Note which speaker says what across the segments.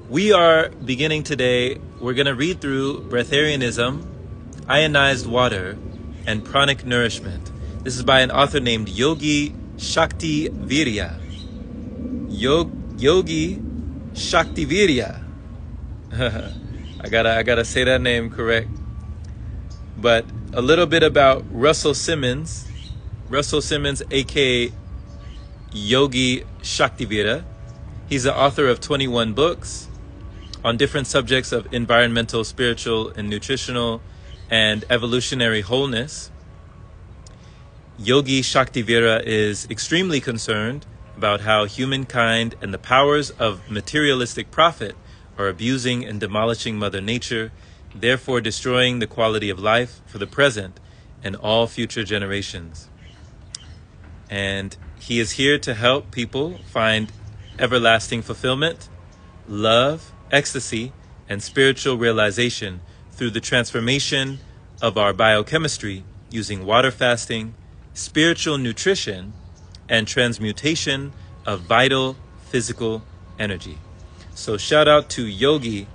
Speaker 1: We are beginning today, we're going to read through Breatharianism, Ionized Water, and Pranic Nourishment. This is by an author named Yogi Shaktivirya. Yogi Shaktivirya. I gotta say that name correct. But a little bit about Russell Simmons, aka Yogi Shaktivirya. He's the author of 21 books on different subjects of environmental, spiritual, and nutritional and evolutionary wholeness. Yogi Shaktivirya is extremely concerned about how humankind and the powers of materialistic profit are abusing and demolishing Mother Nature, therefore destroying the quality of life for the present and all future generations. And he is here to help people find everlasting fulfillment, love, ecstasy, and spiritual realization through the transformation of our biochemistry using water fasting, spiritual nutrition, and transmutation of vital physical energy. So shout out to Yogi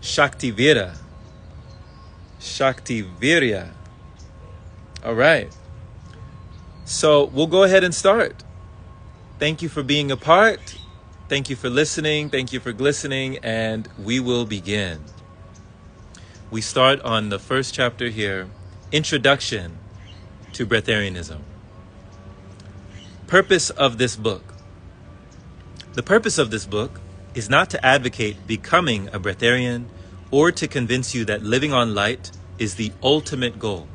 Speaker 1: Shaktivirya. All right. So we'll go ahead and start. Thank you for being a part. Thank you for listening. Thank you for glistening. And we will begin. We start on the first chapter here, Introduction to Breatharianism. Purpose of this book. The purpose of this book is not to advocate becoming a breatharian or to convince you that living on light is the ultimate goal.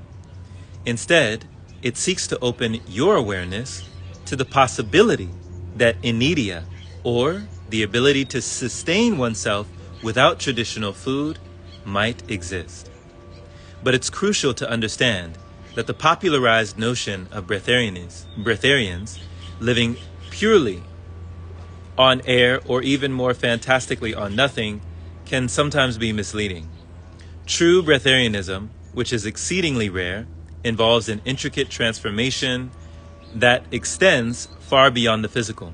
Speaker 1: Instead, it seeks to open your awareness to the possibility that inedia, or the ability to sustain oneself without traditional food, might exist. But it's crucial to understand that the popularized notion of breatharians living purely on air or even more fantastically on nothing can sometimes be misleading. True breatharianism, which is exceedingly rare, involves an intricate transformation that extends far beyond the physical.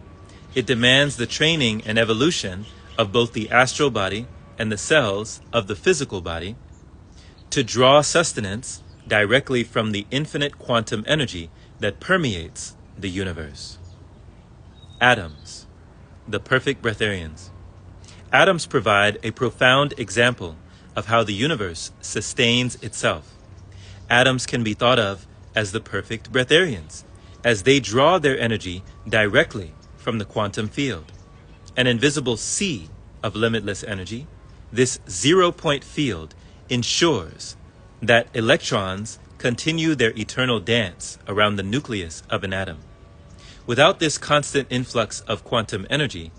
Speaker 1: It demands the training and evolution of both the astral body and the cells of the physical body to draw sustenance directly from the infinite quantum energy that permeates the universe. Atoms, the perfect breatharians. Atoms provide a profound example of how the universe sustains itself. Atoms can be thought of as the perfect breatharians, as they draw their energy directly from the quantum field, an invisible sea of limitless energy. This zero-point field ensures that electrons continue their eternal dance around the nucleus of an atom. Without this constant influx of quantum energy,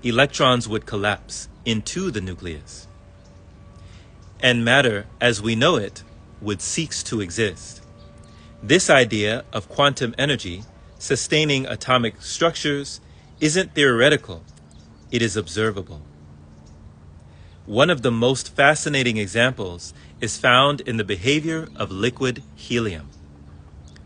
Speaker 1: electrons would collapse into the nucleus, and matter as we know it would cease to exist. This idea of quantum energy sustaining atomic structures isn't theoretical, it is observable. One of the most fascinating examples is found in the behavior of liquid helium.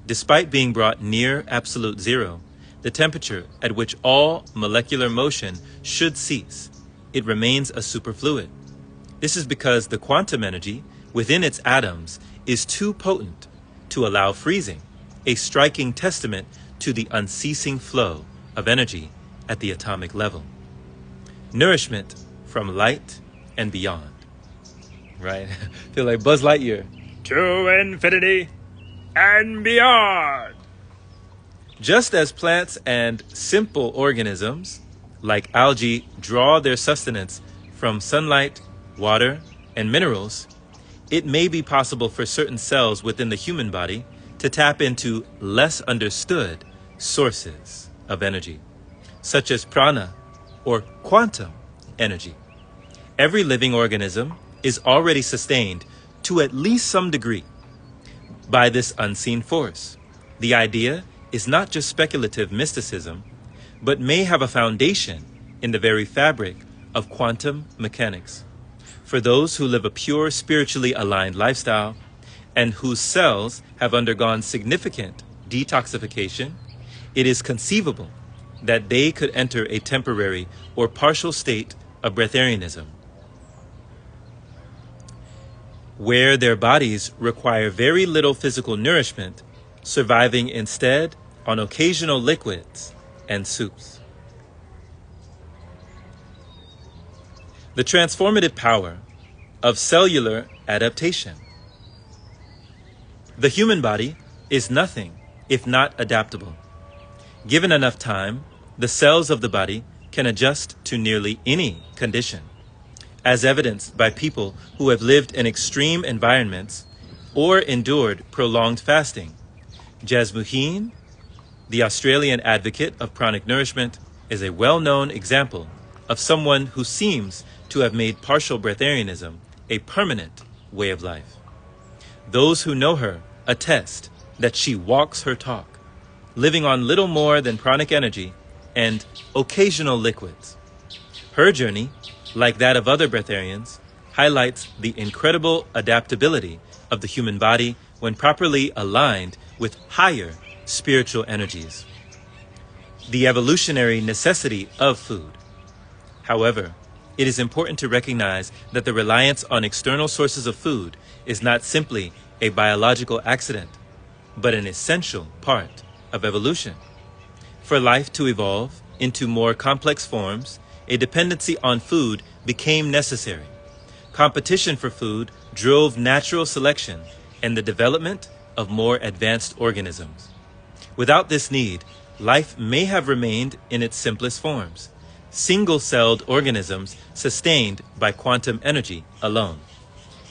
Speaker 1: Despite being brought near absolute zero, the temperature at which all molecular motion should cease, it remains a superfluid. This is because the quantum energy within its atoms is too potent to allow freezing, a striking testament to the unceasing flow of energy at the atomic level. Nourishment from light and beyond. Right? Feel like Buzz Lightyear. To infinity and beyond. Just as plants and simple organisms, like algae, draw their sustenance from sunlight, water, and minerals, it may be possible for certain cells within the human body to tap into less understood sources of energy, such as prana or quantum energy. Every living organism is already sustained to at least some degree by this unseen force. The idea is not just speculative mysticism, but may have a foundation in the very fabric of quantum mechanics. For those who live a pure, spiritually aligned lifestyle and whose cells have undergone significant detoxification, it is conceivable that they could enter a temporary or partial state of breatharianism where their bodies require very little physical nourishment, surviving instead on occasional liquids and soups. The transformative power of cellular adaptation. The human body is nothing if not adaptable. Given enough time, the cells of the body can adjust to nearly any condition, as evidenced by people who have lived in extreme environments or endured prolonged fasting. Jasmuheen, the Australian advocate of Pranic Nourishment, is a well-known example of someone who seems to have made partial breatharianism a permanent way of life. Those who know her attest that she walks her talk, living on little more than pranic energy and occasional liquids. Her journey, like that of other breatharians, highlights the incredible adaptability of the human body when properly aligned with higher spiritual energies. The evolutionary necessity of food. However, it is important to recognize that the reliance on external sources of food is not simply a biological accident, but an essential part of evolution. For life to evolve into more complex forms, a dependency on food became necessary. Competition for food drove natural selection and the development of more advanced organisms. Without this need, life may have remained in its simplest forms, single-celled organisms sustained by quantum energy alone.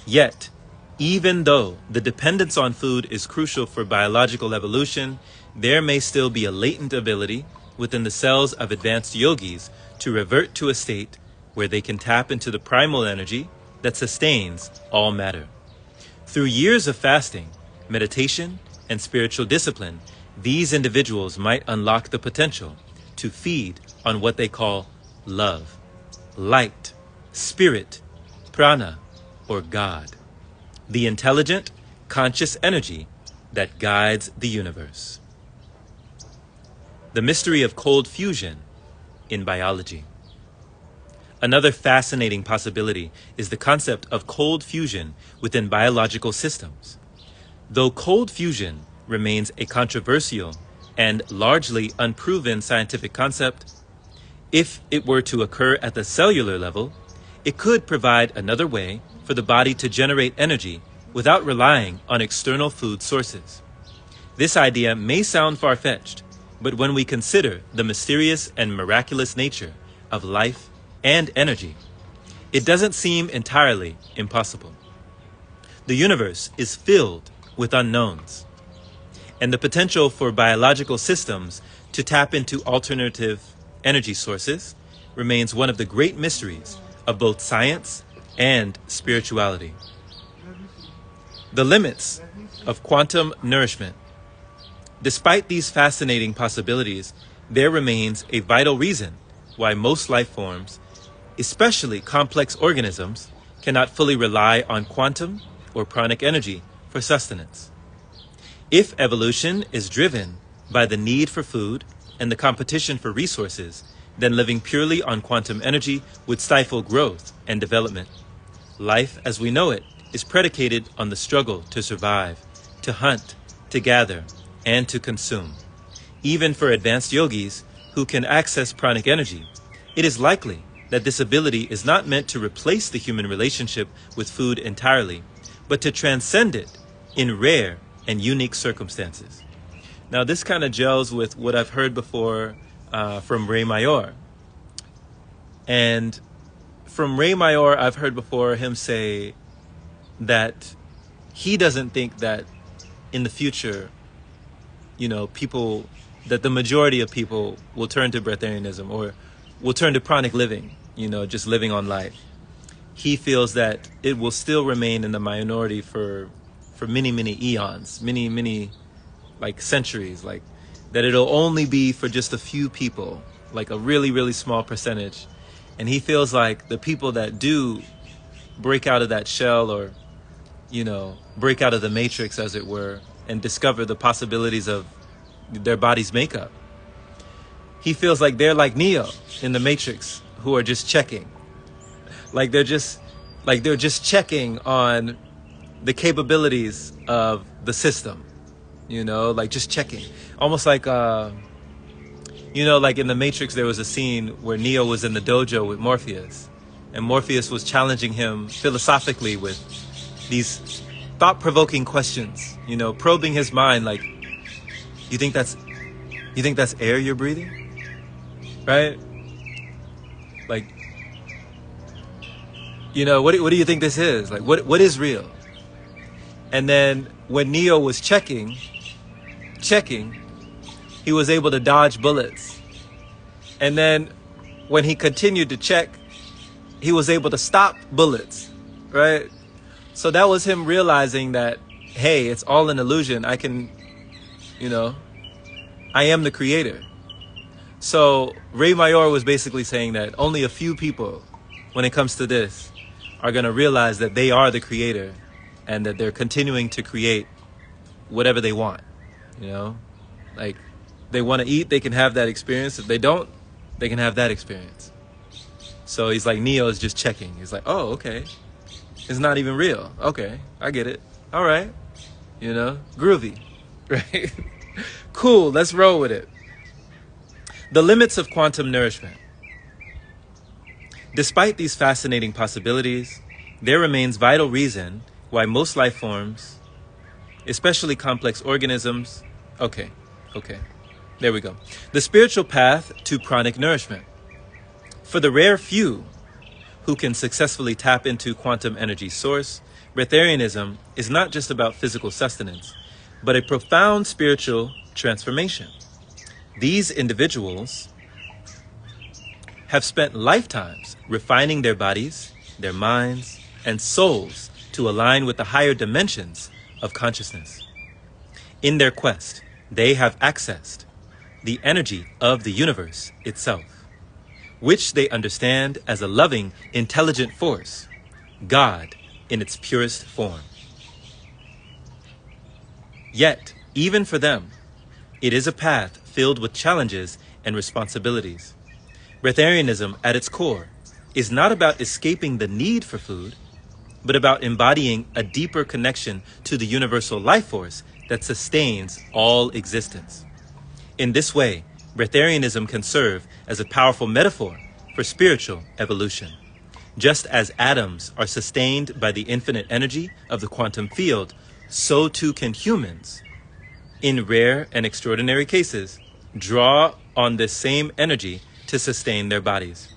Speaker 1: Yet, even though the dependence on food is crucial for biological evolution, there may still be a latent ability within the cells of advanced yogis to revert to a state where they can tap into the primal energy that sustains all matter. Through years of fasting, meditation, and spiritual discipline, these individuals might unlock the potential to feed on what they call love, light, spirit, prana, or God, the intelligent, conscious energy that guides the universe. The mystery of cold fusion in biology. Another fascinating possibility is the concept of cold fusion within biological systems. Though cold fusion remains a controversial and largely unproven scientific concept, if it were to occur at the cellular level, it could provide another way for the body to generate energy without relying on external food sources. This idea may sound far-fetched, but when we consider the mysterious and miraculous nature of life and energy, it doesn't seem entirely impossible. The universe is filled with unknowns, and the potential for biological systems to tap into alternative energy sources remains one of the great mysteries of both science and spirituality. The limits of quantum nourishment. Despite these fascinating possibilities, there remains a vital reason why most life forms, especially complex organisms, cannot fully rely on quantum or pranic energy for sustenance. If evolution is driven by the need for food and the competition for resources, then living purely on quantum energy would stifle growth and development. Life as we know it is predicated on the struggle to survive, to hunt, to gather, and to consume. Even for advanced yogis who can access pranic energy, it is likely that this ability is not meant to replace the human relationship with food entirely, but to transcend it in rare and unique circumstances. Now, this kind of gels with what I've heard before from Ray Mayor. And from Ray Mayor, I've heard before him say that he doesn't think that in the future, that the majority of people will turn to breatharianism or will turn to pranic living, just living on light. He feels that it will still remain in the minority for many, many eons, many, like centuries, like that it'll only be for just a few people, like a really, really small percentage. And he feels like the people that do break out of that shell or, break out of the matrix, as it were, and discover the possibilities of their body's makeup, he feels like they're like Neo in the Matrix, who are just checking. Like they're just checking on the capabilities of the system, like just checking. Almost like, like in the Matrix, there was a scene where Neo was in the dojo with Morpheus, and Morpheus was challenging him philosophically with these thought-provoking questions, probing his mind, like, you think that's air you're breathing? Right? Like, what do you think this is? Like, what is real? And then when Neo was checking, he was able to dodge bullets. And then when he continued to check, he was able to stop bullets, right? So that was him realizing that, hey, it's all an illusion. I can, I am the creator. So Ray Mayor was basically saying that only a few people, when it comes to this, are going to realize that they are the creator and that they're continuing to create whatever they want, like they want to eat, they can have that experience. If they don't, they can have that experience. So he's like, Neo is just checking. He's like, oh, okay. It's not even real. Okay, I get it. All right. Groovy, right? Cool, let's roll with it. The limits of quantum nourishment. Despite these fascinating possibilities, there remains vital reason why most life forms, especially complex organisms, okay, there we go. The spiritual path to pranic nourishment. For the rare few who can successfully tap into quantum energy source, Breatharianism is not just about physical sustenance, but a profound spiritual transformation. These individuals have spent lifetimes refining their bodies, their minds, and souls to align with the higher dimensions of consciousness. In their quest, they have accessed the energy of the universe itself, which they understand as a loving, intelligent force, God in its purest form. Yet, even for them, it is a path filled with challenges and responsibilities. Breatharianism, at its core, is not about escaping the need for food, but about embodying a deeper connection to the universal life force that sustains all existence. In this way, Breatharianism can serve as a powerful metaphor for spiritual evolution. Just as atoms are sustained by the infinite energy of the quantum field, so too can humans, in rare and extraordinary cases, draw on this same energy to sustain their bodies.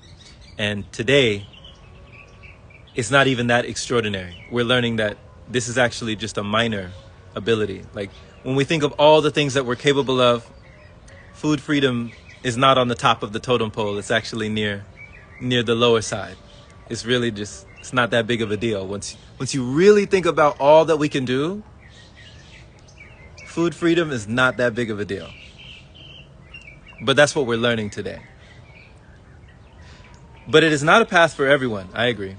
Speaker 1: And today, it's not even that extraordinary. We're learning that this is actually just a minor ability. Like, when we think of all the things that we're capable of, food freedom is not on the top of the totem pole. It's actually near the lower side. It's really just, it's not that big of a deal. Once you really think about all that we can do, food freedom is not that big of a deal. But that's what we're learning today. But it is not a path for everyone, I agree.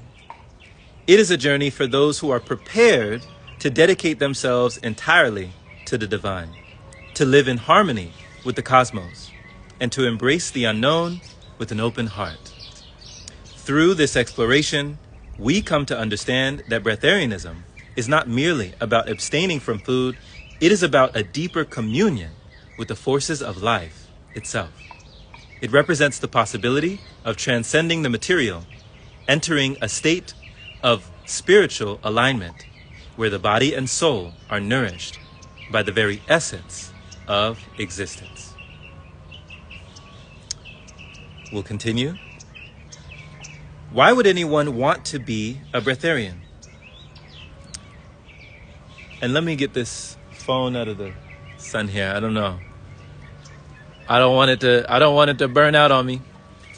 Speaker 1: It is a journey for those who are prepared to dedicate themselves entirely to the divine, to live in harmony with the cosmos, and to embrace the unknown with an open heart. Through this exploration, we come to understand that Breatharianism is not merely about abstaining from food, it is about a deeper communion with the forces of life itself. It represents the possibility of transcending the material, entering a state of spiritual alignment, where the body and soul are nourished by the very essence of existence. We'll continue. Why would anyone want to be a Breatharian? And let me get this phone out of the sun here. I don't know. I don't want it to burn out on me.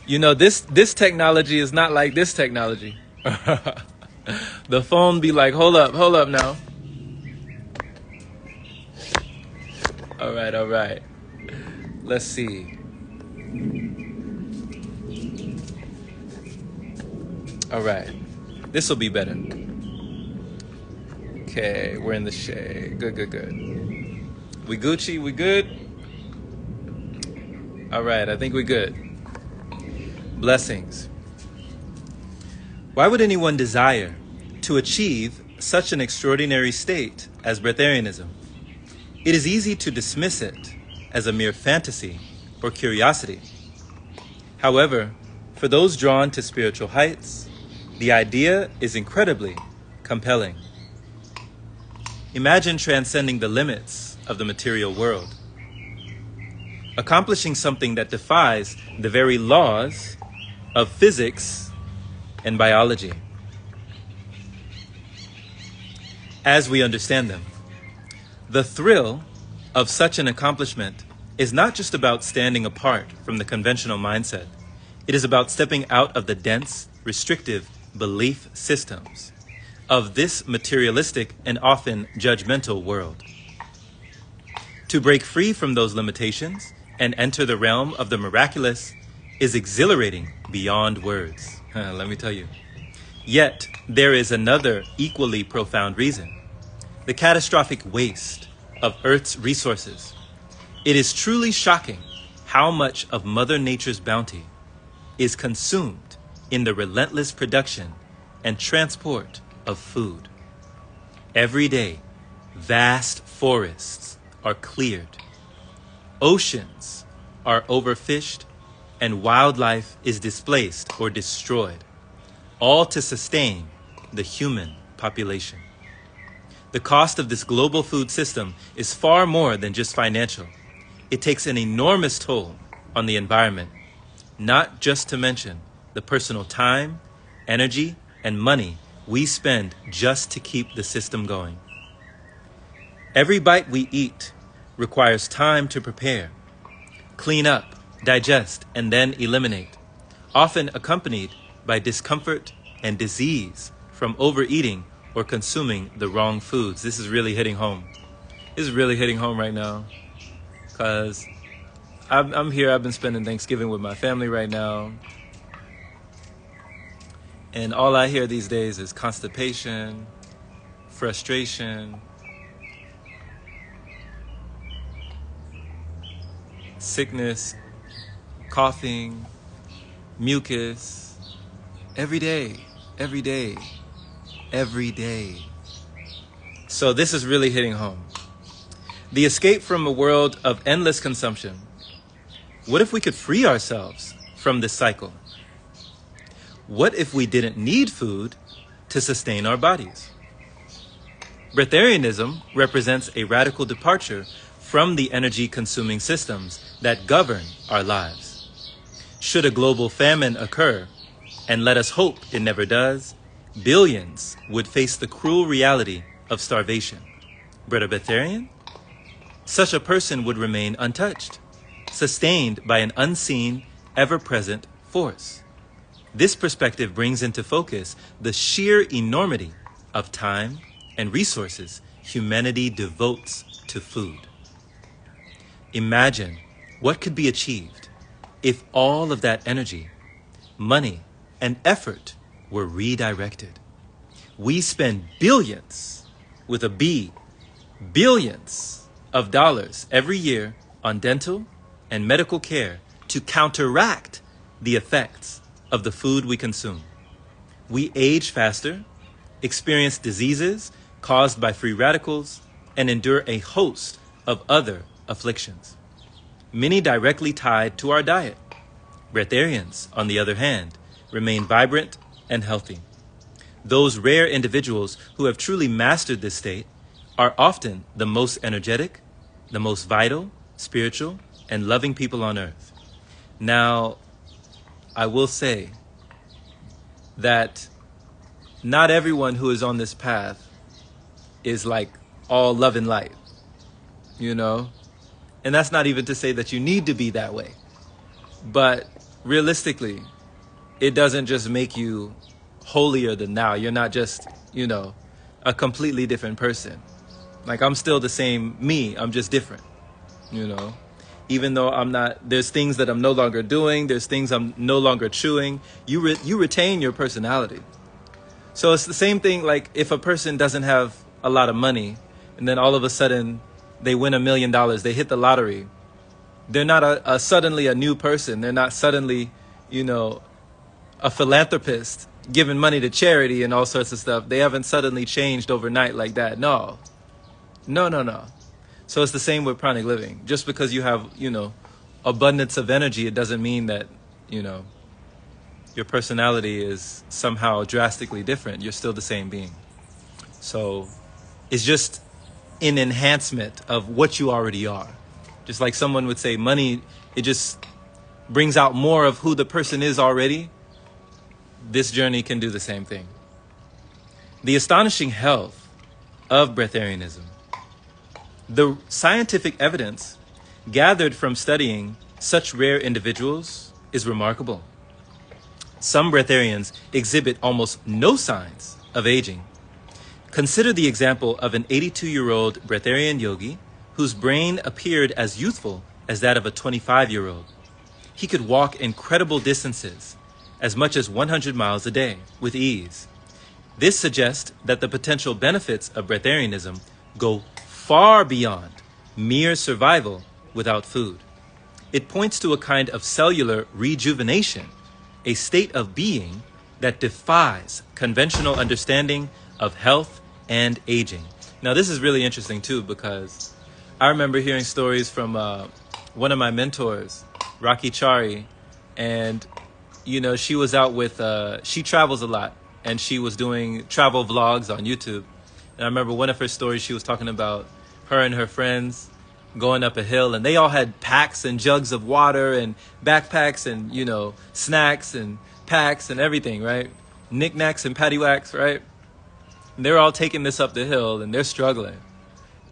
Speaker 1: This technology is not like this technology. The phone be like, hold up now. All right. Let's see. All right. This will be better. Okay, we're in the shade. Good. We Gucci, we good? All right, I think we're good. Blessings. Why would anyone desire to achieve such an extraordinary state as breatharianism, it is easy to dismiss it as a mere fantasy or curiosity. However, for those drawn to spiritual heights, the idea is incredibly compelling. Imagine transcending the limits of the material world, accomplishing something that defies the very laws of physics and biology as we understand them. The thrill of such an accomplishment is not just about standing apart from the conventional mindset. It is about stepping out of the dense, restrictive belief systems of this materialistic and often judgmental world. To break free from those limitations and enter the realm of the miraculous is exhilarating beyond words. Let me tell you. Yet, there is another equally profound reason: the catastrophic waste of Earth's resources. It is truly shocking how much of Mother Nature's bounty is consumed in the relentless production and transport of food. Every day, vast forests are cleared, oceans are overfished, and wildlife is displaced or destroyed, all to sustain the human population. The cost of this global food system is far more than just financial. It takes an enormous toll on the environment, not just to mention the personal time, energy, and money we spend just to keep the system going. Every bite we eat requires time to prepare, clean up, digest, and then eliminate, often accompanied by discomfort and disease from overeating or consuming the wrong foods. This is really hitting home. This is really hitting home right now, because I'm here. I've been spending Thanksgiving with my family right now, and all I hear these days is constipation, frustration, sickness, coughing, mucus, every day, every day, every day. So this is really hitting home. The escape from a world of endless consumption. What if we could free ourselves from this cycle? What if we didn't need food to sustain our bodies? Breatharianism represents a radical departure from the energy-consuming systems that govern our lives. Should a global famine occur, and let us hope it never does, billions would face the cruel reality of starvation. But a breatharian? Such a person would remain untouched, sustained by an unseen, ever-present force. This perspective brings into focus the sheer enormity of time and resources humanity devotes to food. Imagine what could be achieved if all of that energy, money, and effort were redirected. We spend billions, with a B, billions of dollars every year on dental and medical care to counteract the effects of the food we consume. We age faster, experience diseases caused by free radicals, and endure a host of other afflictions, many directly tied to our diet. Breatharians, on the other hand, remain vibrant and healthy. Those rare individuals who have truly mastered this state are often the most energetic, the most vital, spiritual, and loving people on earth. Now, I will say that not everyone who is on this path is like all love and light, you know? And that's not even to say that you need to be that way. But realistically, it doesn't just make you holier than thou. You're not just, a completely different person. Like, I'm still the same me, I'm just different, Even though there's things that I'm no longer doing, there's things I'm no longer chewing, you retain your personality. So it's the same thing, like if a person doesn't have a lot of money, and then all of a sudden they win $1 million, they hit the lottery. They're not suddenly a new person. They're not suddenly, a philanthropist giving money to charity and all sorts of stuff. They haven't suddenly changed overnight like that. No. No, no, no. So it's the same with pranic living. Just because you have, abundance of energy, it doesn't mean that, your personality is somehow drastically different. You're still the same being. So it's just an enhancement of what you already are. Just like someone would say, money, it just brings out more of who the person is already. This journey can do the same thing. The astonishing health of Breatharianism. The scientific evidence gathered from studying such rare individuals is remarkable. Some breatharians exhibit almost no signs of aging. Consider the example of an 82-year-old breatharian yogi whose brain appeared as youthful as that of a 25-year-old. He could walk incredible distances, as much as 100 miles a day, with ease. This suggests that the potential benefits of breatharianism go far beyond mere survival without food. It points to a kind of cellular rejuvenation, a state of being that defies conventional understanding of health and aging. Now, this is really interesting, too, because I remember hearing stories from one of my mentors, Rocky Chari, and, she was out with, she travels a lot, and she was doing travel vlogs on YouTube. And I remember one of her stories, she was talking about her and her friends going up a hill, and they all had packs and jugs of water and backpacks and, snacks and packs and everything, right? Knickknacks and paddywhacks, right? And they're all taking this up the hill, and they're struggling.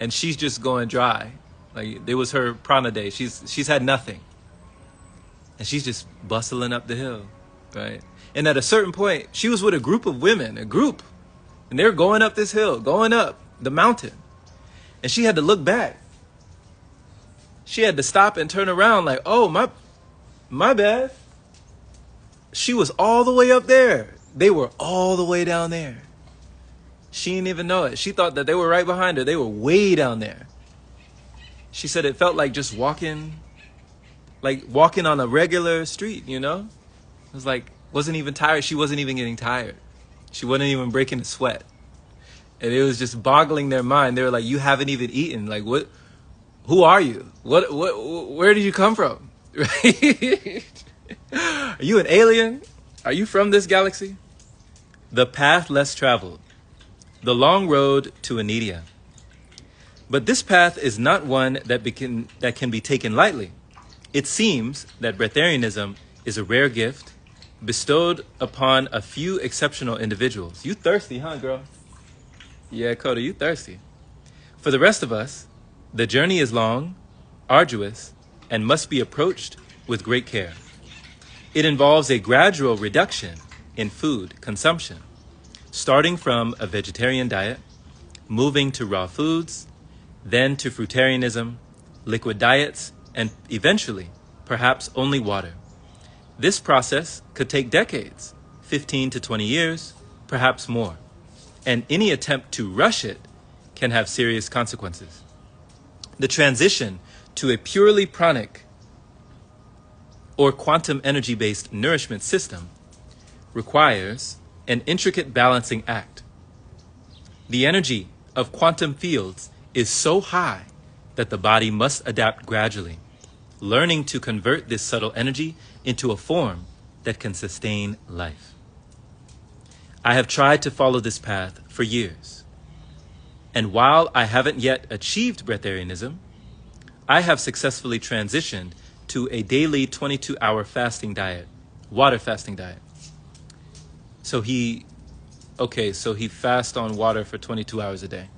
Speaker 1: And she's just going dry. Like, it was her prana day. She's had nothing. And she's just bustling up the hill, right? And at a certain point, she was with a group of women, and they're going up this hill, going up the mountain. And she had to look back. She had to stop and turn around like, oh, my bad. She was all the way up there. They were all the way down there. She didn't even know it. She thought that they were right behind her. They were way down there. She said it felt like just walking on a regular street, It was like, wasn't even tired. She wasn't even getting tired. She wasn't even breaking a sweat. And it was just boggling their mind. They were like, you haven't even eaten. Like, what? Who are you? Where did you come from? Right? Are you an alien? Are you from this galaxy? The path less traveled. The long road to inedia. But this path is not one that can be taken lightly. It seems that breatharianism is a rare gift bestowed upon a few exceptional individuals. You thirsty, huh, girl? Yeah, Coda, you thirsty. For the rest of us, the journey is long, arduous, and must be approached with great care. It involves a gradual reduction in food consumption, starting from a vegetarian diet, moving to raw foods, then to fruitarianism, liquid diets, and eventually, perhaps only water. This process could take decades, 15 to 20 years, perhaps more. And any attempt to rush it can have serious consequences. The transition to a purely pranic or quantum energy-based nourishment system requires an intricate balancing act. The energy of quantum fields is so high that the body must adapt gradually, learning to convert this subtle energy into a form that can sustain life. I have tried to follow this path for years. And while I haven't yet achieved breatharianism, I have successfully transitioned to a daily 22-hour fasting diet, water fasting diet. So he fasts on water for 22 hours a day.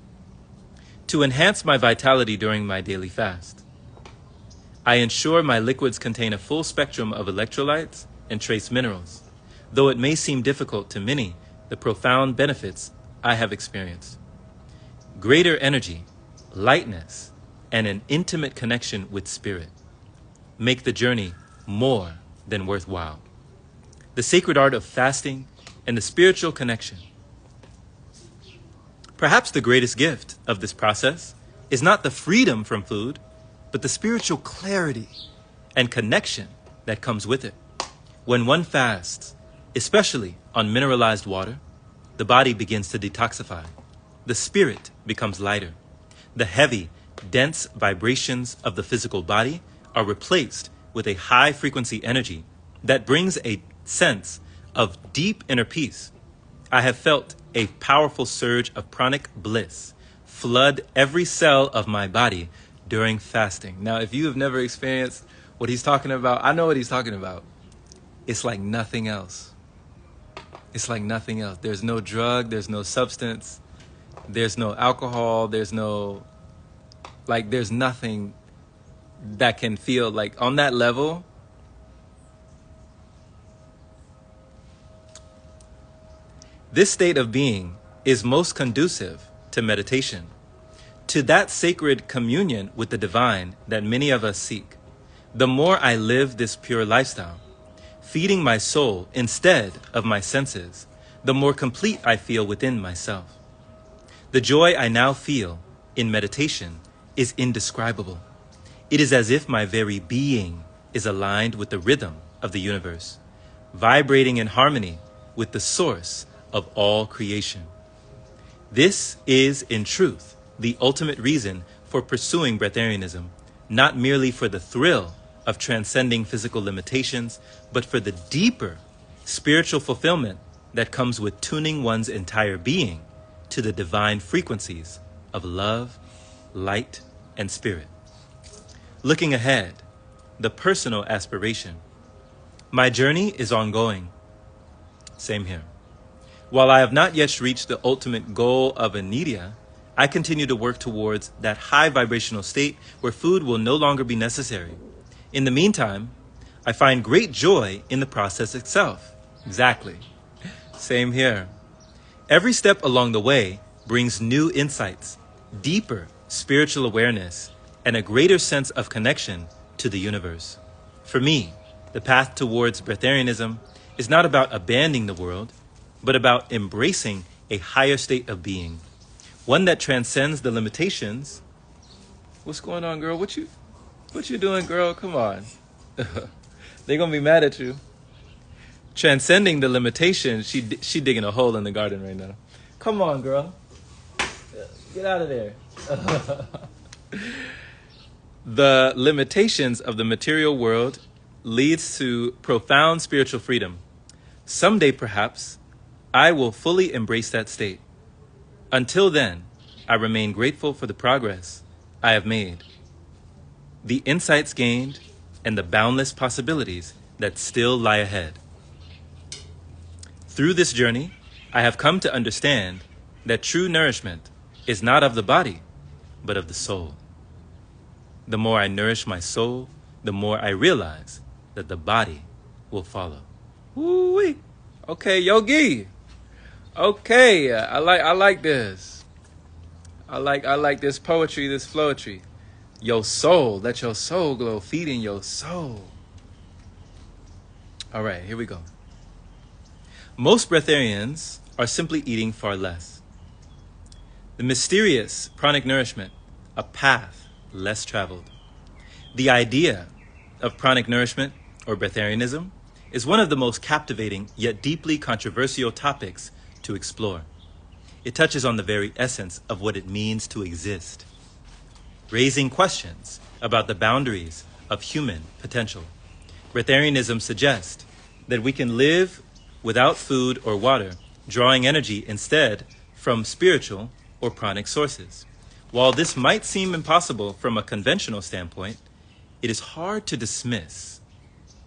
Speaker 1: To enhance my vitality during my daily fast, I ensure my liquids contain a full spectrum of electrolytes and trace minerals, though it may seem difficult to many, the profound benefits I have experienced. Greater energy, lightness, and an intimate connection with spirit make the journey more than worthwhile. The sacred art of fasting and the spiritual connection. Perhaps the greatest gift of this process is not the freedom from food, but the spiritual clarity and connection that comes with it. When one fasts, especially on mineralized water, the body begins to detoxify. The spirit becomes lighter. The heavy, dense vibrations of the physical body are replaced with a high-frequency energy that brings a sense of deep inner peace. I have felt a powerful surge of pranic bliss flood every cell of my body during fasting. Now, if you have never experienced what he's talking about, I know what he's talking about. It's like nothing else. It's like nothing else. There's no drug, there's no substance, there's no alcohol, there's nothing that can feel like on that level. This state of being is most conducive to meditation, to that sacred communion with the divine that many of us seek. The more I live this pure lifestyle, feeding my soul instead of my senses, the more complete I feel within myself. The joy I now feel in meditation is indescribable. It is as if my very being is aligned with the rhythm of the universe, vibrating in harmony with the source of all creation. This is, in truth, the ultimate reason for pursuing Breatharianism, not merely for the thrill of transcending physical limitations, but for the deeper spiritual fulfillment that comes with tuning one's entire being to the divine frequencies of love, light, and spirit. Looking ahead, the personal aspiration. My journey is ongoing. Same here. While I have not yet reached the ultimate goal of inedia, I continue to work towards that high vibrational state where food will no longer be necessary. In the meantime, I find great joy in the process itself. Exactly. Same here. Every step along the way brings new insights, deeper spiritual awareness, and a greater sense of connection to the universe. For me, the path towards Breatharianism is not about abandoning the world, but about embracing a higher state of being, one that transcends the limitations. What's going on, girl? What you doing, girl? Come on. They're gonna be mad at you. Transcending the limitations, she digging a hole in the garden right now. Come on, girl. Get out of there. The limitations of the material world leads to profound spiritual freedom. Someday, perhaps, I will fully embrace that state. Until then, I remain grateful for the progress I have made, the insights gained, and the boundless possibilities that still lie ahead. Through this journey, I have come to understand that true nourishment is not of the body, but of the soul. The more I nourish my soul, the more I realize that the body will follow. Woo-wee. Okay, Yogi. Okay, I like this. I like this poetry, this flowetry. Your soul, let your soul glow, feeding your soul. All right, here we go. Most breatharians are simply eating far less. The mysterious pranic nourishment, a path less traveled. The idea of pranic nourishment, or breatharianism, is one of the most captivating yet deeply controversial topics to explore. It touches on the very essence of what it means to exist, raising questions about the boundaries of human potential. Breatharianism suggests that we can live without food or water, drawing energy instead from spiritual or pranic sources. While this might seem impossible from a conventional standpoint, it is hard to dismiss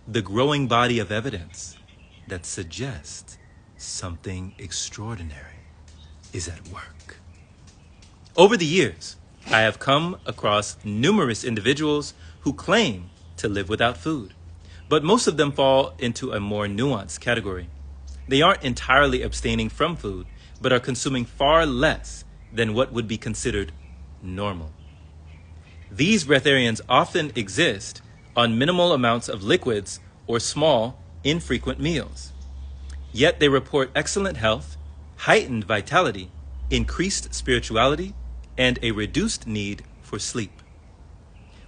Speaker 1: the growing body of evidence that suggests something extraordinary is at work. Over the years, I have come across numerous individuals who claim to live without food, but most of them fall into a more nuanced category. They aren't entirely abstaining from food, but are consuming far less than what would be considered normal. These breatharians often exist on minimal amounts of liquids or small, infrequent meals. Yet they report excellent health, heightened vitality, increased spirituality, and a reduced need for sleep.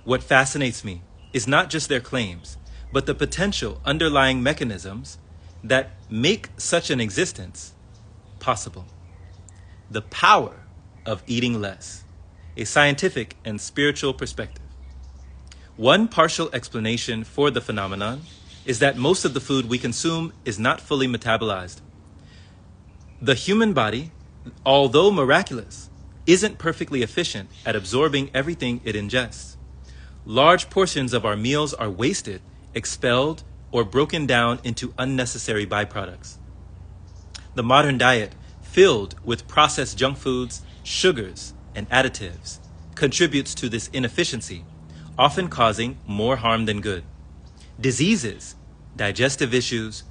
Speaker 1: What fascinates me is not just their claims, but the potential underlying mechanisms that make such an existence possible. The power of eating less, a scientific and spiritual perspective. One partial explanation for the phenomenon is that most of the food we consume is not fully metabolized. The human body, although miraculous, isn't perfectly efficient at absorbing everything it ingests. Large portions of our meals are wasted, expelled, or broken down into unnecessary byproducts. The modern diet, filled with processed junk foods, sugars, and additives, contributes to this inefficiency, often causing more harm than good. Diseases, digestive issues,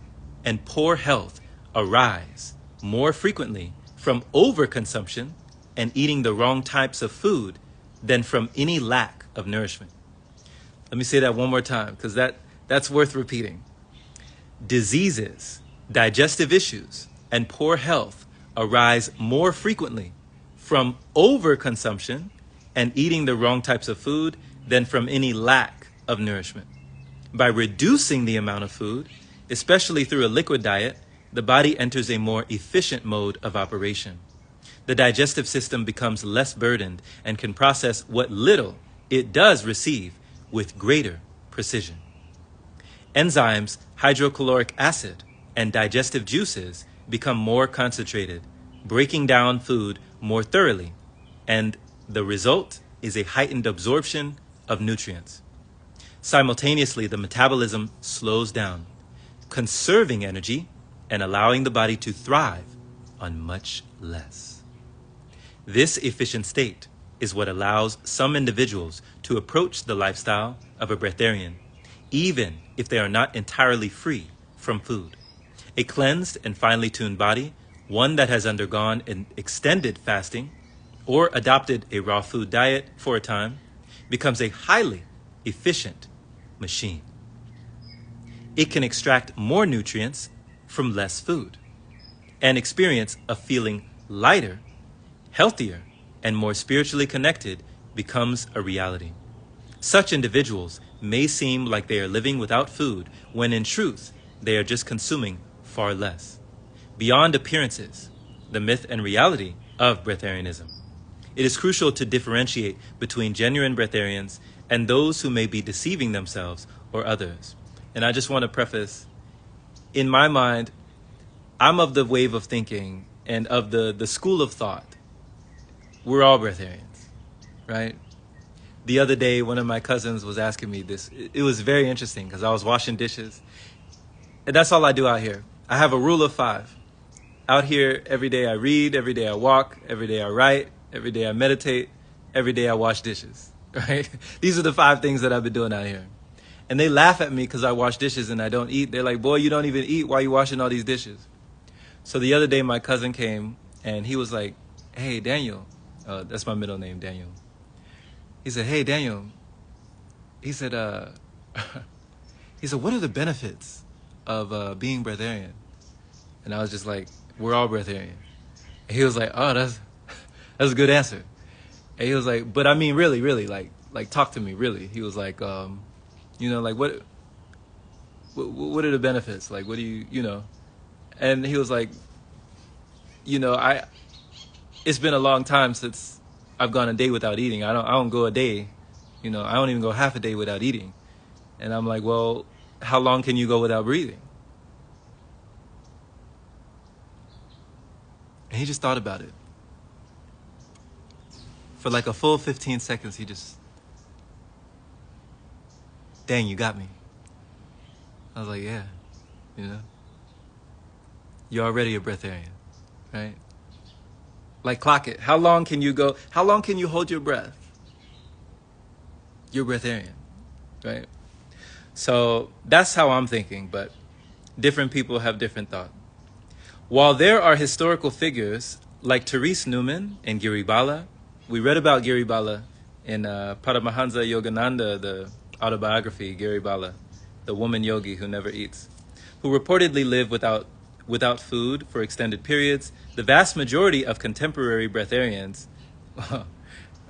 Speaker 1: and poor health arise more frequently from overconsumption and eating the wrong types of food than from any lack of nourishment. Let me say that one more time, because that's worth repeating. Diseases, digestive issues, and poor health arise more frequently from overconsumption and eating the wrong types of food than from any lack of nourishment. By reducing the amount of food, especially through a liquid diet, the body enters a more efficient mode of operation. The digestive system becomes less burdened and can process what little it does receive with greater precision. Enzymes, hydrochloric acid, and digestive juices become more concentrated, breaking down food more thoroughly, and the result is a heightened absorption of nutrients. Simultaneously, the metabolism slows down, conserving energy and allowing the body to thrive on much less. This efficient state is what allows some individuals to approach the lifestyle of a breatharian, even if they are not entirely free from food. A cleansed and finely tuned body, one that has undergone an extended fasting or adopted a raw food diet for a time, becomes a highly efficient machine. It can extract more nutrients from less food and experience a feeling lighter, healthier, and more spiritually connected becomes a reality. Such individuals may seem like they are living without food when in truth they are just consuming far less. Beyond appearances, the myth and reality of breatharianism. It is crucial to differentiate between genuine breatharians and those who may be deceiving themselves or others. And I just want to preface, in my mind, I'm of the wave of thinking and of the school of thought. We're all breatharians, right? The other day, one of my cousins was asking me this. It was very interesting because I was washing dishes. And that's all I do out here. I have a rule of 5. Out here, every day I read, every day I walk, every day I write, every day I meditate, every day I wash dishes, right? These are the 5 things that I've been doing out here. And they laugh at me because I wash dishes and I don't eat. They're like, boy, you don't even eat. Why are you washing all these dishes? So the other day, my cousin came and he was like, hey, Daniel. That's my middle name, Daniel. He said, hey, Daniel. He said, what are the benefits of being breatharian? And I was just like, we're all breatharian. And he was like, oh, that's a good answer. And he was like, but I mean, really, like talk to me, really. He was like, like what are the benefits? Like, what do you? And he was like, it's been a long time since I've gone a day without eating. I don't go a day, I don't even go half a day without eating. And I'm like, well, how long can you go without breathing? And he just thought about it. For like a full 15 seconds, he just, dang, you got me. I was like, yeah, you're already a breatharian, right? Like, clock it. How long can you go? How long can you hold your breath? You're breatharian, right? So that's how I'm thinking, but different people have different thought. While there are historical figures like Therese Newman and Giribala, we read about Giribala in Paramahansa Yogananda, the autobiography, Giribala, the woman yogi who never eats, who reportedly lived without food for extended periods. The vast majority of contemporary breatharians,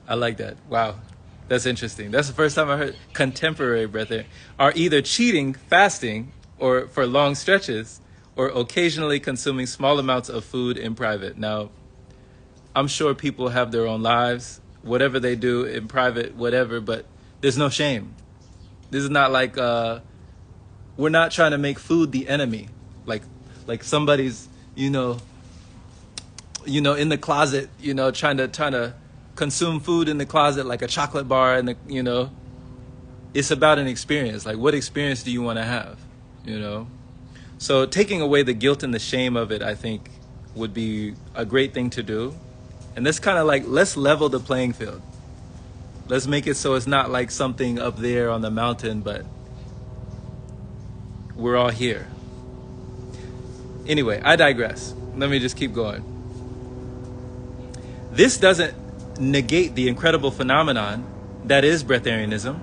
Speaker 1: I like that. Wow, that's interesting. That's the first time I heard contemporary breatharian, are either cheating, fasting, or for long stretches, or occasionally consuming small amounts of food in private. Now, I'm sure people have their own lives, whatever they do in private, whatever, but there's no shame. This is not like, we're not trying to make food the enemy. Like somebody's, in the closet, trying to consume food in the closet like a chocolate bar, and it's about an experience. Like, what experience do you want to have, So taking away the guilt and the shame of it, I think, would be a great thing to do. And that's kind of like, let's level the playing field. Let's make it so it's not like something up there on the mountain, but we're all here. Anyway, I digress. Let me just keep going. This doesn't negate the incredible phenomenon that is breatharianism,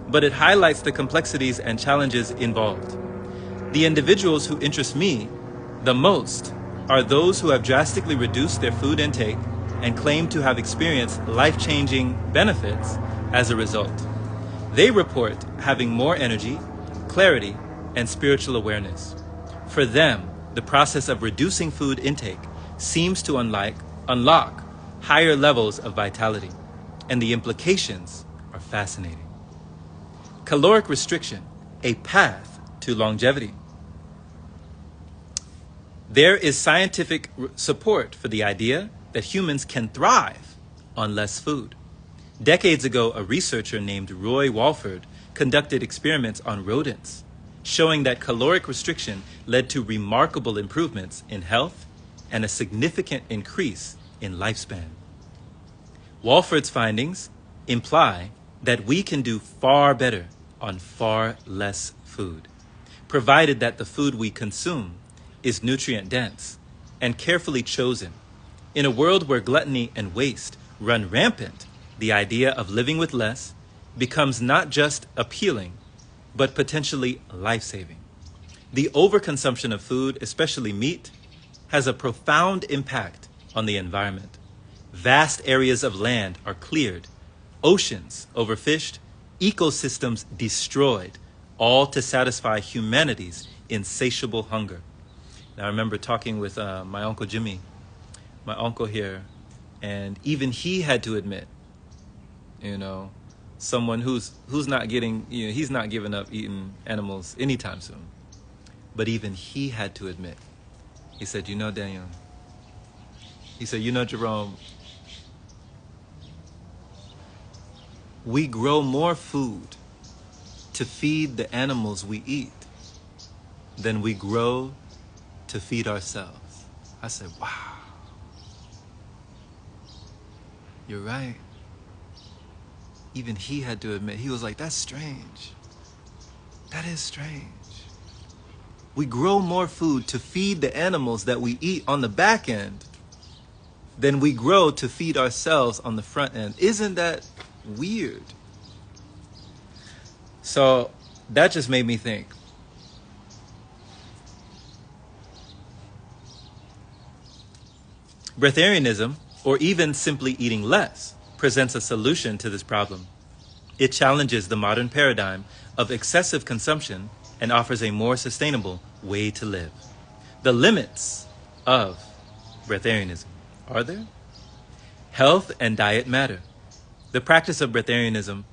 Speaker 1: but it highlights the complexities and challenges involved. The individuals who interest me the most are those who have drastically reduced their food intake and claim to have experienced life-changing benefits as a result. They report having more energy, clarity, and spiritual awareness. For them, the process of reducing food intake seems to unlock higher levels of vitality, and the implications are fascinating. Caloric restriction, a path to longevity. There is scientific support for the idea that humans can thrive on less food. Decades ago, a researcher named Roy Walford conducted experiments on rodents, showing that caloric restriction led to remarkable improvements in health and a significant increase in lifespan. Walford's findings imply that we can do far better on far less food, provided that the food we consume is nutrient dense and carefully chosen. In a world where gluttony and waste run rampant, the idea of living with less becomes not just appealing, but potentially life-saving. The overconsumption of food, especially meat, has a profound impact on the environment. Vast areas of land are cleared, oceans overfished, ecosystems destroyed, all to satisfy humanity's insatiable hunger. Now, I remember talking with my Uncle Jimmy, my uncle here, and even he had to admit, someone who's not getting, he's not giving up eating animals anytime soon. But even he had to admit, he said, Daniel, he said, Jerome, we grow more food to feed the animals we eat than we grow to feed ourselves. I said, wow. You're right. Even he had to admit, he was like, that's strange. That is strange. We grow more food to feed the animals that we eat on the back end than we grow to feed ourselves on the front end. Isn't that weird? So that just made me think. Breatharianism, or even simply eating less, presents a solution to this problem. It challenges the modern paradigm of excessive consumption and offers a more sustainable way to live. The limits of breatharianism, are there? Health and diet matter. The practice of breatharianism,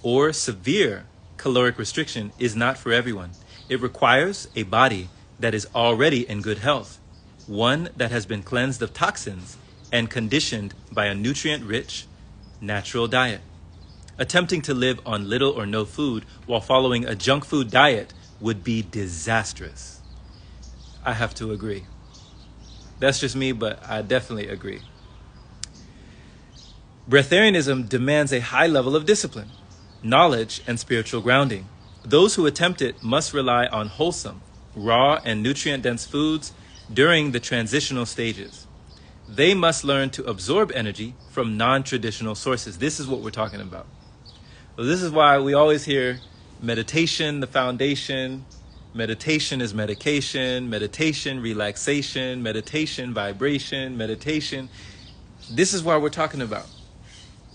Speaker 1: or severe caloric restriction, is not for everyone. It requires a body that is already in good health, one that has been cleansed of toxins and conditioned by a nutrient-rich, natural diet. Attempting to live on little or no food while following a junk food diet would be disastrous. I have to agree. That's just me, but I definitely agree. Breatharianism demands a high level of discipline, knowledge, and spiritual grounding. Those who attempt it must rely on wholesome, raw, and nutrient-dense foods during the transitional stages. They must learn to absorb energy from non-traditional sources. This is what we're talking about. Well, this is why we always hear meditation, the foundation. Meditation is medication. Meditation, relaxation. Meditation, vibration. Meditation. This is what we're talking about.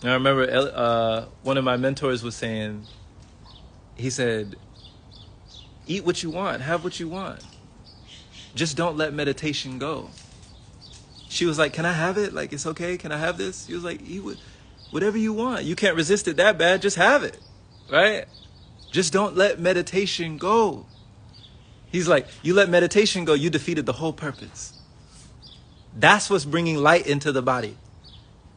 Speaker 1: And I remember one of my mentors was saying, he said, eat what you want, have what you want. just don't let meditation go. She was like, can I have it? Like, it's okay. Can I have this? He was like, whatever you want. You can't resist it that bad. Just have it. Right? Just don't let meditation go. He's like, you let meditation go, you defeated the whole purpose. That's what's bringing light into the body.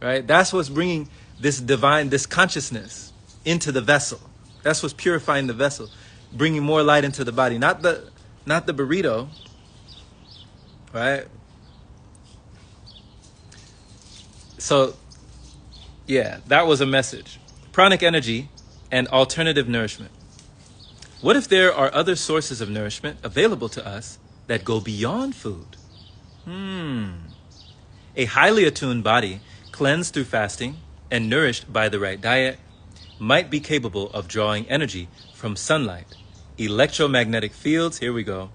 Speaker 1: Right? That's what's bringing this divine, this consciousness into the vessel. That's what's purifying the vessel. Bringing more light into the body. Not the burrito. Right? So, yeah, that was a message. Pranic energy and alternative nourishment. What if there are other sources of nourishment available to us that go beyond food? A highly attuned body, cleansed through fasting and nourished by the right diet, might be capable of drawing energy from sunlight, electromagnetic fields, here we go,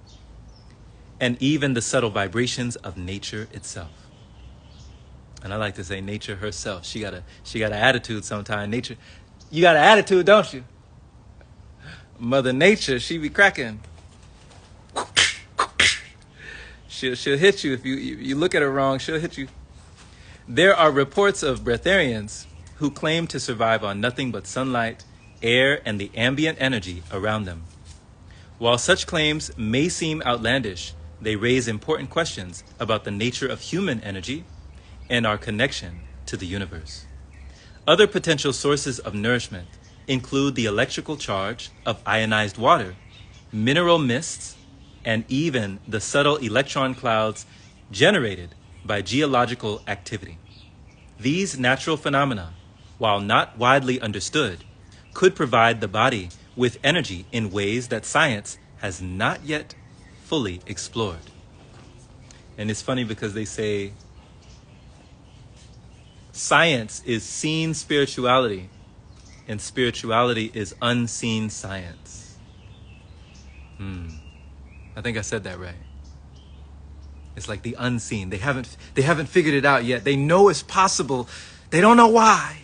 Speaker 1: and even the subtle vibrations of nature itself. And I like to say nature herself. She got an attitude sometimes. Nature, you got an attitude, don't you? Mother Nature, she be cracking. She'll hit you if you look at her wrong. She'll hit you. There are reports of breatharians who claim to survive on nothing but sunlight, air, and the ambient energy around them. While such claims may seem outlandish, they raise important questions about the nature of human energy and our connection to the universe. Other potential sources of nourishment include the electrical charge of ionized water, mineral mists, and even the subtle electron clouds generated by geological activity. These natural phenomena, while not widely understood, could provide the body with energy in ways that science has not yet fully explored. And it's funny because they say science is seen spirituality, and spirituality is unseen science. I think I said that right. It's like the unseen. They haven't figured it out yet. They know it's possible. They don't know why.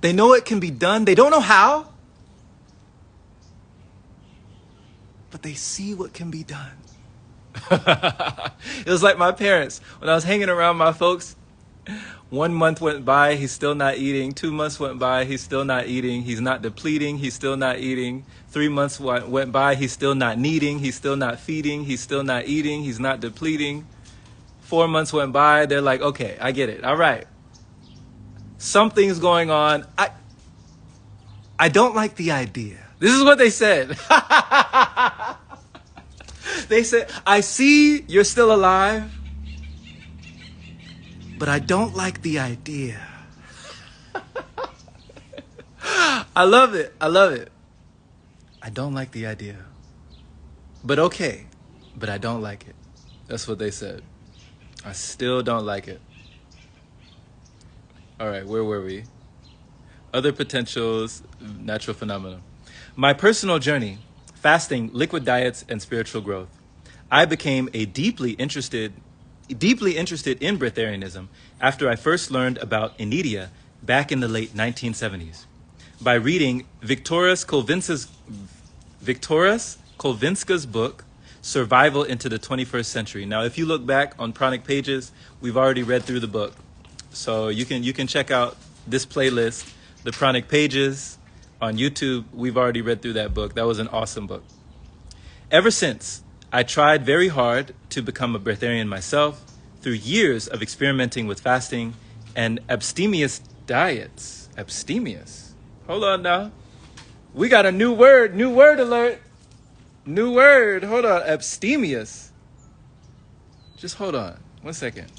Speaker 1: They know it can be done. They don't know how. But they see what can be done. It was like my parents. When I was hanging around my folks, 1 month went by, he's still not eating. 2 months went by, he's still not eating. He's not depleting, he's still not eating. 3 months went by, he's still not needing. He's still not feeding, he's still not eating. He's not depleting. 4 months went by, they're like, okay, I get it. All right. Something's going on. I don't like the idea. This is what they said. They said, I see you're still alive, but I don't like the idea. I love it. I love it. I don't like the idea. But okay, but I don't like it. That's what they said. I still don't like it. All right, where were we? Other potentials, natural phenomena. My personal journey, fasting, liquid diets, and spiritual growth. I became deeply interested in Breatharianism after I first learned about inedia back in the late 1970s by reading Victoras Kolvinska's book, Survival into the 21st Century. Now, if you look back on Pranic pages, we've already read through the book. So you can check out this playlist, the Pranic pages on YouTube. We've already read through that book. That was an awesome book. Ever since, I tried very hard to become a breatharian myself through years of experimenting with fasting and abstemious diets. Abstemious. Hold on now. We got a new word alert. New word. Hold on. Abstemious. Just hold on. 1 second.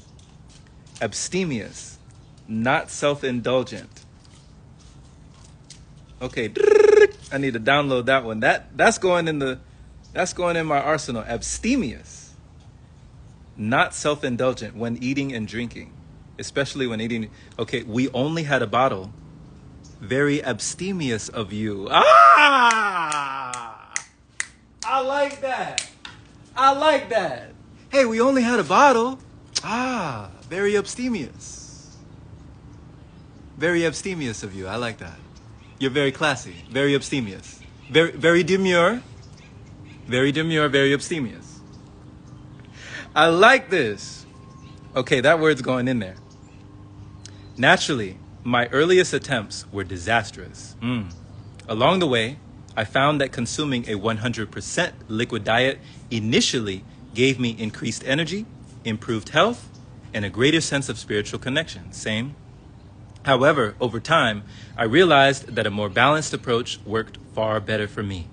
Speaker 1: Abstemious. Not self-indulgent. Okay. I need to download that one. That's going in my arsenal. Abstemious. Not self-indulgent when eating and drinking. Especially when eating. Okay, we only had a bottle. Very abstemious of you. Ah! I like that. I like that. Hey, we only had a bottle. Ah, very abstemious. Very abstemious of you. I like that. You're very classy. Very abstemious. Very, very demure. Very demure, very abstemious. I like this. Okay, that word's going in there. Naturally, my earliest attempts were disastrous. Along the way, I found that consuming a 100% liquid diet initially gave me increased energy, improved health, and a greater sense of spiritual connection. Same. However, over time, I realized that a more balanced approach worked far better for me.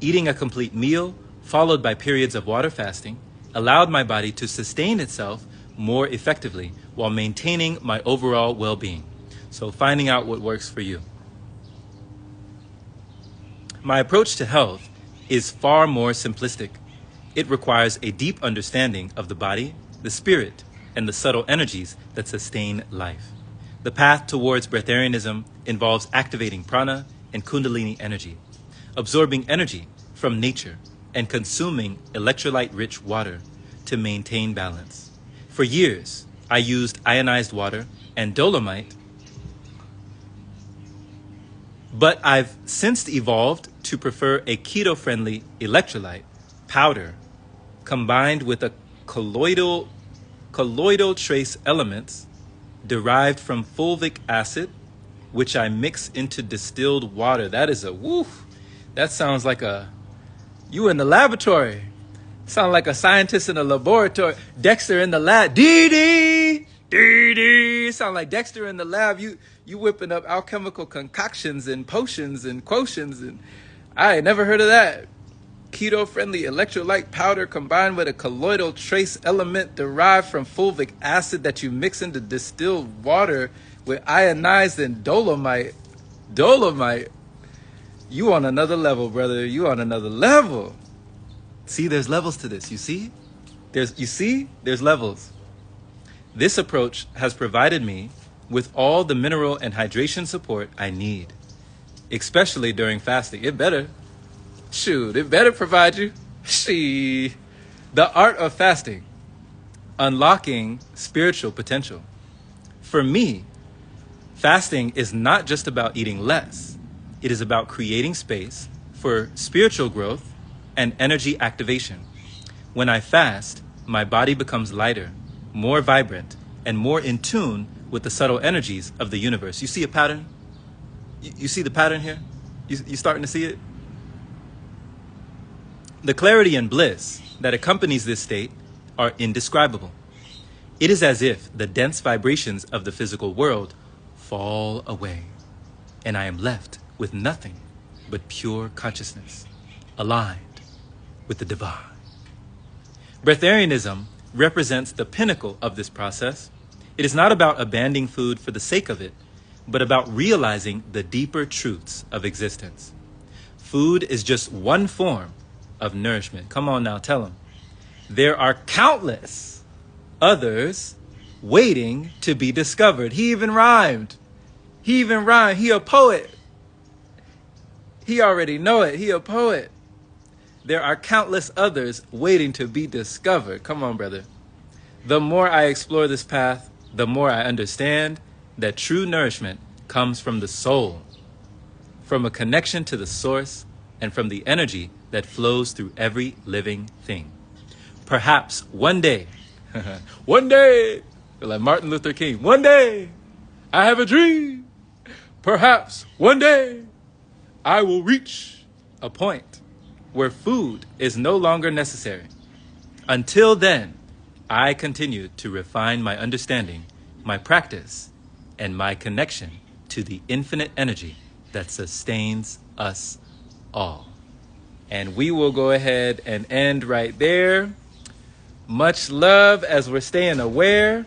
Speaker 1: Eating a complete meal, followed by periods of water fasting, allowed my body to sustain itself more effectively while maintaining my overall well-being. So finding out what works for you. My approach to health is far more simplistic. It requires a deep understanding of the body, the spirit, and the subtle energies that sustain life. The path towards Breatharianism involves activating prana and kundalini energy, absorbing energy from nature, and consuming electrolyte-rich water to maintain balance. For years, I used ionized water and dolomite, but I've since evolved to prefer a keto-friendly electrolyte powder combined with a colloidal trace elements derived from fulvic acid, which I mix into distilled water. That is a woof. That sounds like you in the laboratory. Sound like a scientist in a laboratory. Dexter in the lab. Dee-dee! Dee-dee! Sound like Dexter in the lab. You whipping up alchemical concoctions and potions and quotients. And I ain't never heard of that. Keto-friendly electrolyte powder combined with a colloidal trace element derived from fulvic acid that you mix into distilled water with ionized and dolomite. Dolomite. You on another level, brother. You on another level. See, there's levels to this. You see? There's levels. This approach has provided me with all the mineral and hydration support I need, especially during fasting. It better. Shoot, it better provide you. The art of fasting, unlocking spiritual potential. For me, fasting is not just about eating less. It is about creating space for spiritual growth and energy activation. When I fast, my body becomes lighter, more vibrant, and more in tune with the subtle energies of the universe. You see a pattern? You see the pattern here? You starting to see it? The clarity and bliss that accompanies this state are indescribable. It is as if the dense vibrations of the physical world fall away, and I am left with nothing but pure consciousness, aligned with the divine. Breatharianism represents the pinnacle of this process. It is not about abandoning food for the sake of it, but about realizing the deeper truths of existence. Food is just one form of nourishment. Come on now, tell them. There are countless others waiting to be discovered. He even rhymed. He a poet. He already know it. He a poet. There are countless others waiting to be discovered. Come on, brother. The more I explore this path, the more I understand that true nourishment comes from the soul, from a connection to the source, and from the energy that flows through every living thing. Perhaps one day, like Martin Luther King, one day I have a dream. Perhaps one day I will reach a point where food is no longer necessary. Until then, I continue to refine my understanding, my practice, and my connection to the infinite energy that sustains us all. And we will go ahead and end right there. Much love as we're staying aware.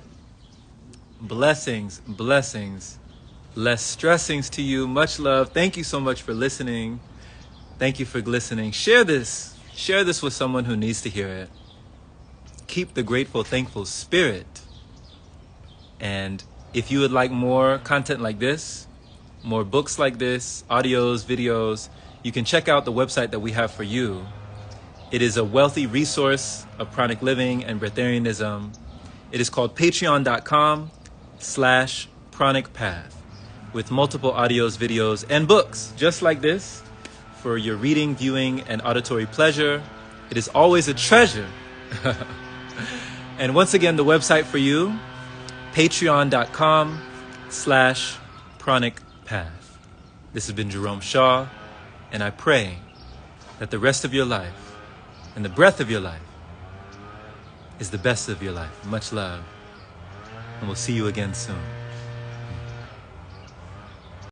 Speaker 1: Blessings, blessings, less stressings to you. Much love. Thank you so much for listening. Thank you for listening. Share this with someone who needs to hear it. Keep the grateful, thankful spirit. And if you would like more content like this, more books like this, audios, videos, you can check out the website that we have for you. It is a wealthy resource of pranic living and Breatharianism. It is called patreon.com/pranicpath with multiple audios, videos, and books just like this for your reading, viewing, and auditory pleasure. It is always a treasure. And once again, the website for you, patreon.com/Pranic Path. This has been Jerome Shaw, and I pray that the rest of your life and the breath of your life is the best of your life. Much love, and we'll see you again soon.